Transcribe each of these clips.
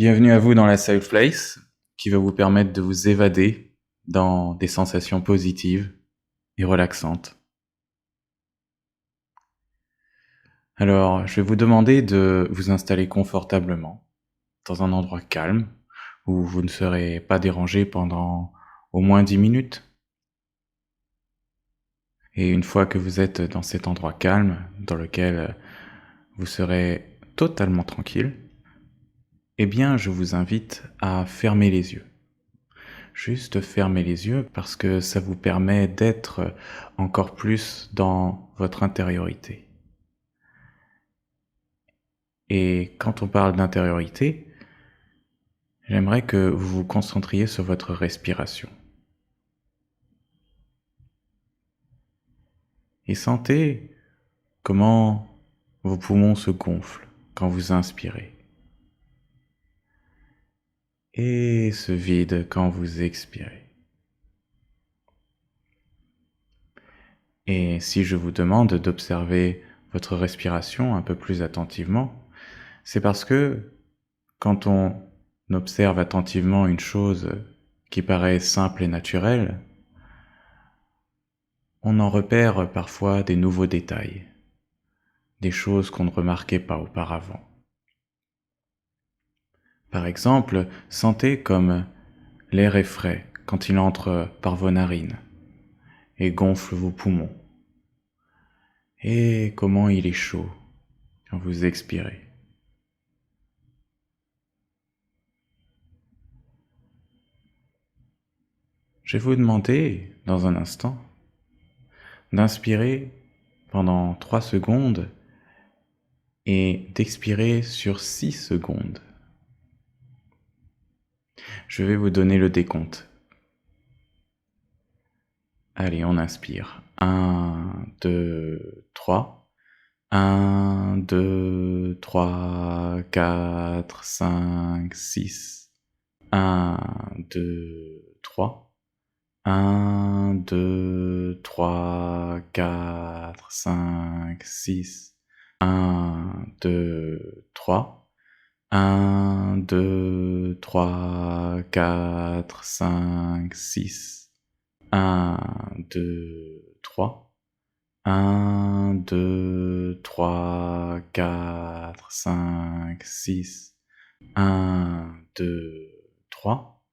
Bienvenue à vous dans la Safe Place, qui va vous permettre de vous évader dans des sensations positives et relaxantes. Alors, je vais vous demander de vous installer confortablement dans un endroit calme où vous ne serez pas dérangé pendant au moins 10 minutes. Et une fois que vous êtes dans cet endroit calme, dans lequel vous serez totalement tranquille, eh bien, je vous invite à fermer les yeux. Juste fermer les yeux parce que ça vous permet d'être encore plus dans votre intériorité. Et quand on parle d'intériorité, j'aimerais que vous vous concentriez sur votre respiration. Et sentez comment vos poumons se gonflent quand vous inspirez. Et se vident quand vous expirez. Et si je vous demande d'observer votre respiration un peu plus attentivement, c'est parce que quand on observe attentivement une chose qui paraît simple et naturelle, on en repère parfois des nouveaux détails, des choses qu'on ne remarquait pas auparavant. Par exemple, sentez comme l'air est frais quand il entre par vos narines et gonfle vos poumons, et comment il est chaud quand vous expirez. Je vais vous demander, dans un instant, d'inspirer pendant 3 secondes et d'expirer sur 6 secondes. Je vais vous donner le décompte. Allez, on inspire. 1, 2, 3. 1, 2, 3, 4, 5, 6. 1, 2, 3. 1, 2, 3, 4, 5, 6. 1, 2, 3. 1, 2, 3, 4, 5, 6. 1, 2, 3. 1, 2, 3, 4, 5, 6. 1, 2, 3.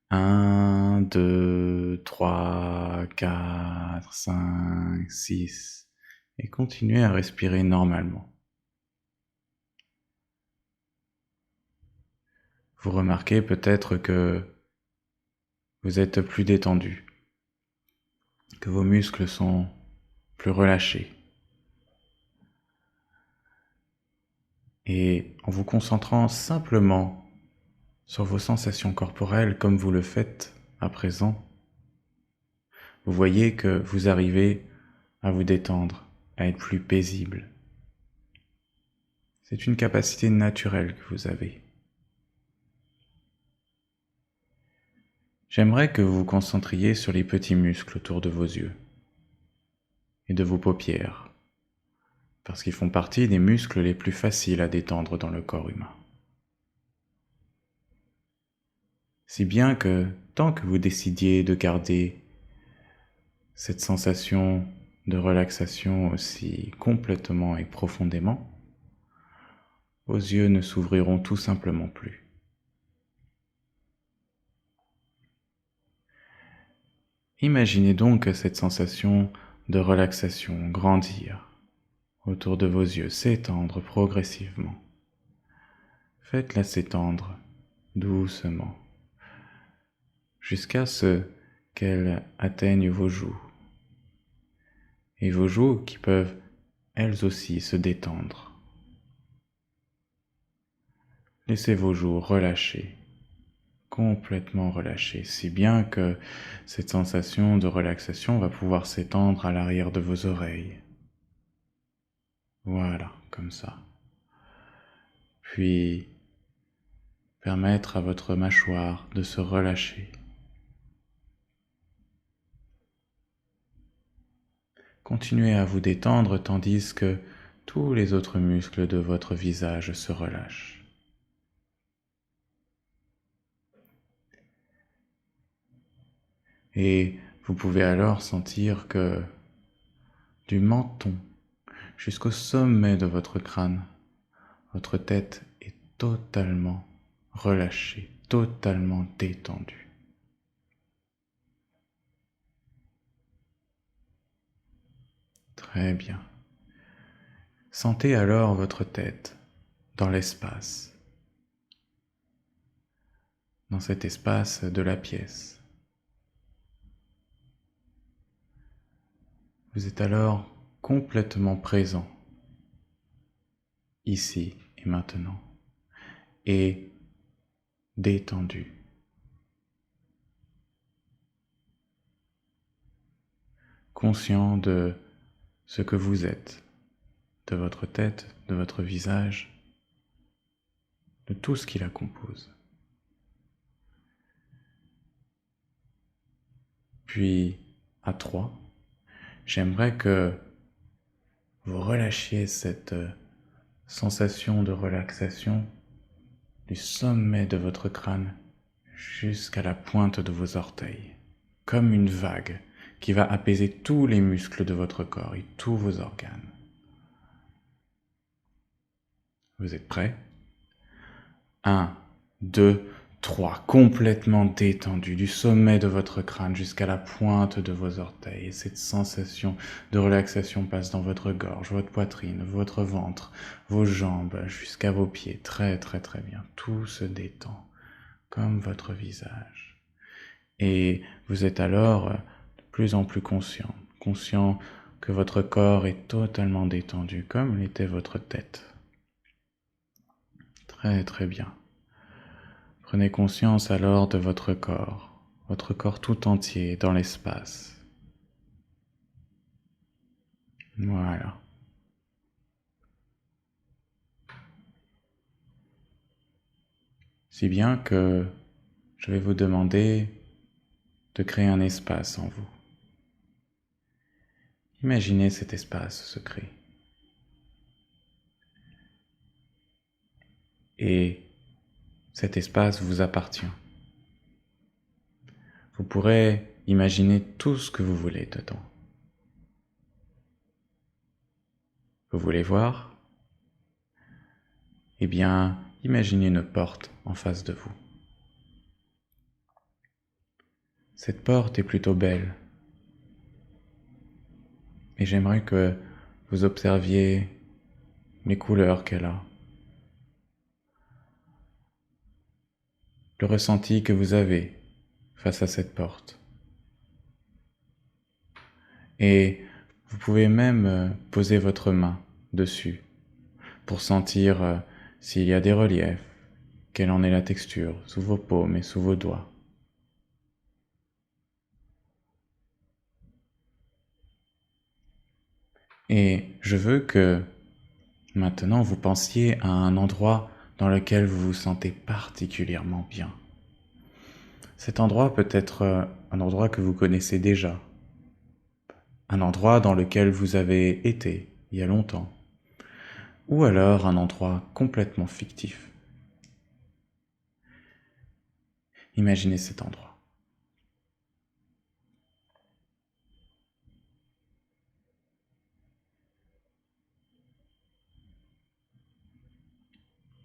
1, 2, 3, 4, 5, 6. Et continuez à respirer normalement. Vous remarquez peut-être que vous êtes plus détendu, que vos muscles sont plus relâchés. Et en vous concentrant simplement sur vos sensations corporelles comme vous le faites à présent, vous voyez que vous arrivez à vous détendre, à être plus paisible. C'est une capacité naturelle que vous avez. J'aimerais que vous vous concentriez sur les petits muscles autour de vos yeux et de vos paupières, parce qu'ils font partie des muscles les plus faciles à détendre dans le corps humain. Si bien que, tant que vous décidiez de garder cette sensation de relaxation aussi complètement et profondément, vos yeux ne s'ouvriront tout simplement plus. Imaginez donc cette sensation de relaxation grandir autour de vos yeux, s'étendre progressivement. Faites-la s'étendre doucement jusqu'à ce qu'elle atteigne vos joues. Et vos joues qui peuvent elles aussi se détendre. Laissez vos joues relâcher, complètement relâchées, si bien que cette sensation de relaxation va pouvoir s'étendre à l'arrière de vos oreilles. Voilà, comme ça. Puis, permettre à votre mâchoire de se relâcher. Continuez à vous détendre tandis que tous les autres muscles de votre visage se relâchent. Et vous pouvez alors sentir que du menton jusqu'au sommet de votre crâne, votre tête est totalement relâchée, totalement détendue. Très bien. Sentez alors votre tête dans l'espace, dans cet espace de la pièce. Vous êtes alors complètement présent, ici et maintenant, et détendu. Conscient de ce que vous êtes, de votre tête, de votre visage, de tout ce qui la compose. Puis, à 3, j'aimerais que vous relâchiez cette sensation de relaxation du sommet de votre crâne jusqu'à la pointe de vos orteils, comme une vague qui va apaiser tous les muscles de votre corps et tous vos organes. Vous êtes prêts? 1, 2, 3, complètement détendu du sommet de votre crâne jusqu'à la pointe de vos orteils. Et cette sensation de relaxation passe dans votre gorge, votre poitrine, votre ventre, vos jambes, jusqu'à vos pieds. Très très très bien. Tout se détend, comme votre visage. Et vous êtes alors de plus en plus conscient que votre corps est totalement détendu, comme l'était votre tête. Très très bien. Prenez conscience alors de votre corps tout entier dans l'espace. Voilà. Si bien que je vais vous demander de créer un espace en vous. Imaginez cet espace se créer. Et cet espace vous appartient. Vous pourrez imaginer tout ce que vous voulez dedans. Vous voulez voir? Eh bien, imaginez une porte en face de vous. Cette porte est plutôt belle. Et j'aimerais que vous observiez les couleurs qu'elle a. Le ressenti que vous avez face à cette porte. Et vous pouvez même poser votre main dessus pour sentir s'il y a des reliefs, quelle en est la texture sous vos paumes et sous vos doigts. Et je veux que maintenant vous pensiez à un endroit dans lequel vous vous sentez particulièrement bien. Cet endroit peut être un endroit que vous connaissez déjà, un endroit dans lequel vous avez été il y a longtemps, ou alors un endroit complètement fictif. Imaginez cet endroit.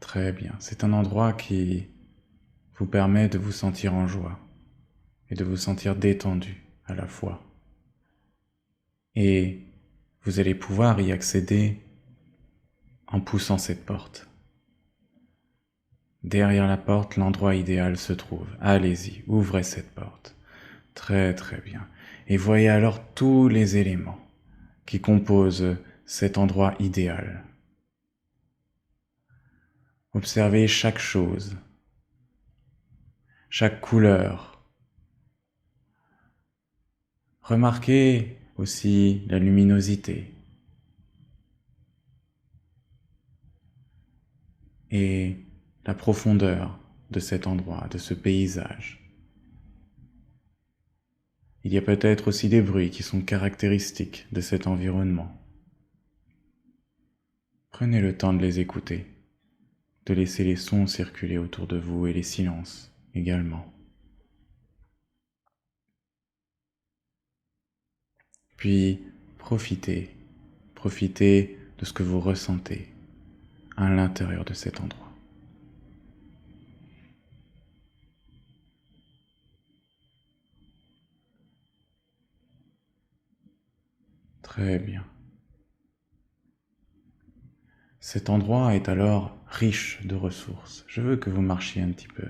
Très bien, c'est un endroit qui vous permet de vous sentir en joie et de vous sentir détendu à la fois. Et vous allez pouvoir y accéder en poussant cette porte. Derrière la porte, l'endroit idéal se trouve. Allez-y, ouvrez cette porte. Très très bien. Et voyez alors tous les éléments qui composent cet endroit idéal. Observez chaque chose, chaque couleur. Remarquez aussi la luminosité et la profondeur de cet endroit, de ce paysage. Il y a peut-être aussi des bruits qui sont caractéristiques de cet environnement. Prenez le temps de les écouter, de laisser les sons circuler autour de vous et les silences également. Puis profitez de ce que vous ressentez à l'intérieur de cet endroit. Très bien. Cet endroit est alors riche de ressources. Je veux que vous marchiez un petit peu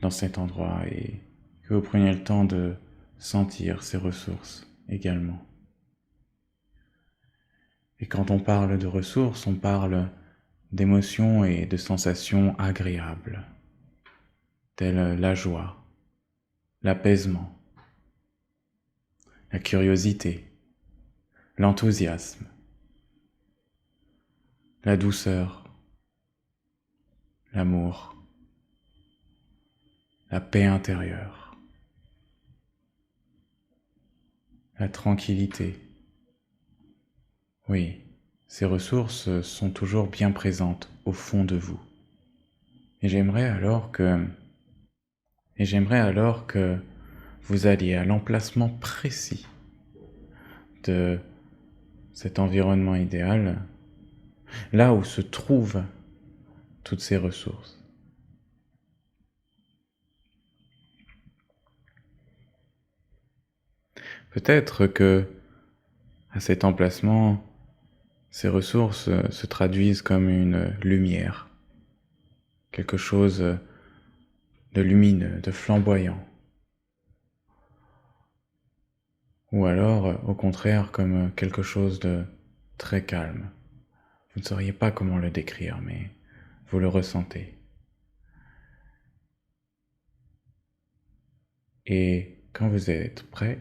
dans cet endroit et que vous preniez le temps de sentir ces ressources également. Et quand on parle de ressources, on parle d'émotions et de sensations agréables, telles la joie, l'apaisement, la curiosité, l'enthousiasme, la douceur, l'amour, la paix intérieure, la tranquillité. Oui, ces ressources sont toujours bien présentes au fond de vous. Et j'aimerais alors que vous alliez à l'emplacement précis de cet environnement idéal, là où se trouvent toutes ces ressources. Peut-être que à cet emplacement, ces ressources se traduisent comme une lumière, quelque chose de lumineux, de flamboyant. Ou alors, au contraire, comme quelque chose de très calme. Vous ne sauriez pas comment le décrire, mais vous le ressentez. Et quand vous êtes prêt,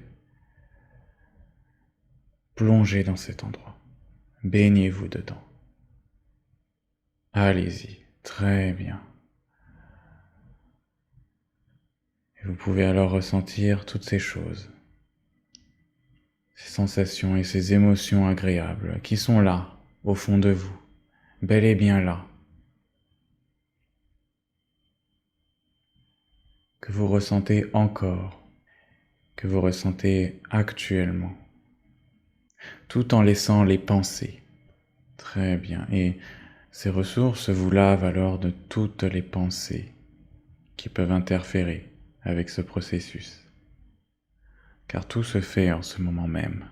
plongez dans cet endroit. Baignez-vous dedans. Allez-y, très bien. Et vous pouvez alors ressentir toutes ces choses, ces sensations et ces émotions agréables qui sont là, au fond de vous, bel et bien là, que vous ressentez encore, que vous ressentez actuellement, tout en laissant les pensées. Très bien. Et ces ressources vous lavent alors de toutes les pensées qui peuvent interférer avec ce processus. Car tout se fait en ce moment même,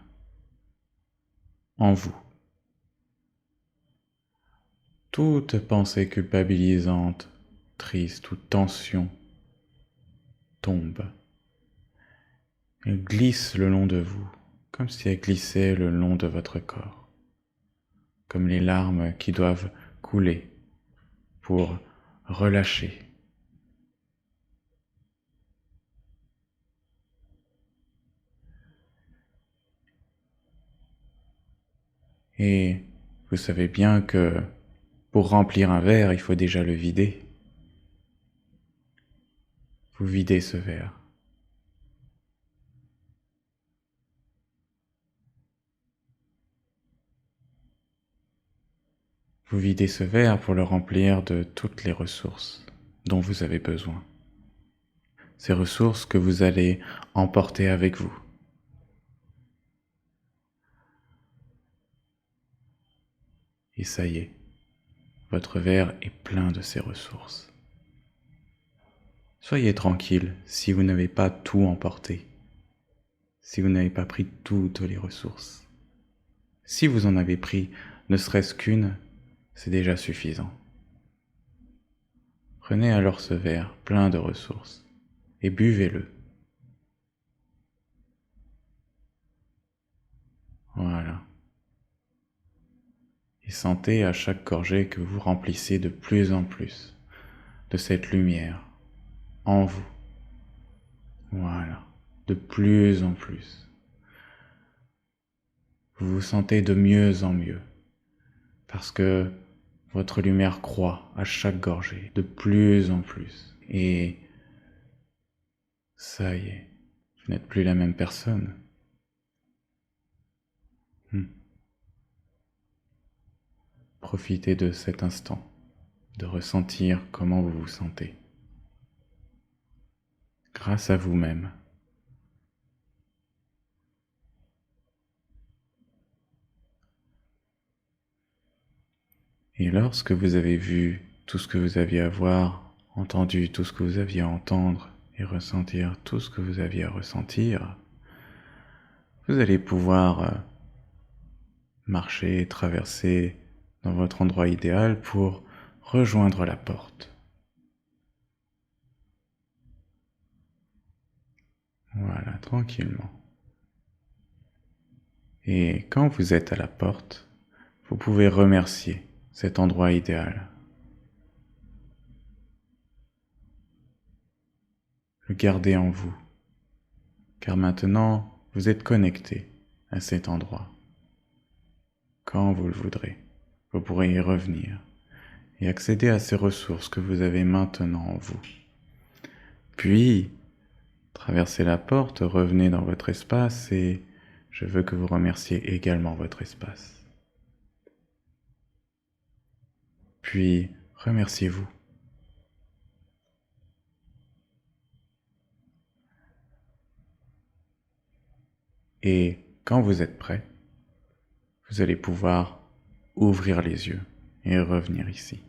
en vous. Toute pensée culpabilisante, triste ou tension tombe. Elle glisse le long de vous, comme si elle glissait le long de votre corps, comme les larmes qui doivent couler pour relâcher. Et vous savez bien que pour remplir un verre, il faut déjà le vider. Vous videz ce verre. Vous videz ce verre pour le remplir de toutes les ressources dont vous avez besoin. Ces ressources que vous allez emporter avec vous. Et ça y est, votre verre est plein de ces ressources. Soyez tranquille si vous n'avez pas tout emporté, si vous n'avez pas pris toutes les ressources. Si vous en avez pris ne serait-ce qu'une, c'est déjà suffisant. Prenez alors ce verre plein de ressources et buvez-le. Voilà. Et sentez à chaque gorgée que vous remplissez de plus en plus de cette lumière en vous. Voilà, de plus en plus. Vous vous sentez de mieux en mieux parce que votre lumière croît à chaque gorgée, de plus en plus. Et ça y est, vous n'êtes plus la même personne. Profitez de cet instant, de ressentir comment vous vous sentez. Grâce à vous-même. Et lorsque vous avez vu tout ce que vous aviez à voir, entendu tout ce que vous aviez à entendre et ressentir tout ce que vous aviez à ressentir, vous allez pouvoir marcher, traverser dans votre endroit idéal pour rejoindre la porte. Voilà, tranquillement. Et quand vous êtes à la porte, vous pouvez remercier cet endroit idéal. Le garder en vous, car maintenant vous êtes connecté à cet endroit. Quand vous le voudrez, vous pourrez y revenir et accéder à ces ressources que vous avez maintenant en vous. Puis, traversez la porte, revenez dans votre espace et je veux que vous remerciez également votre espace. Puis, remerciez-vous. Et quand vous êtes prêt, vous allez pouvoir ouvrir les yeux et revenir ici.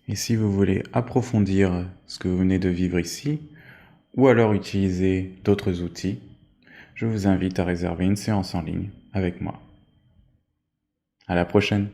Et si vous voulez approfondir ce que vous venez de vivre ici, ou alors utiliser d'autres outils, je vous invite à réserver une séance en ligne avec moi. À la prochaine!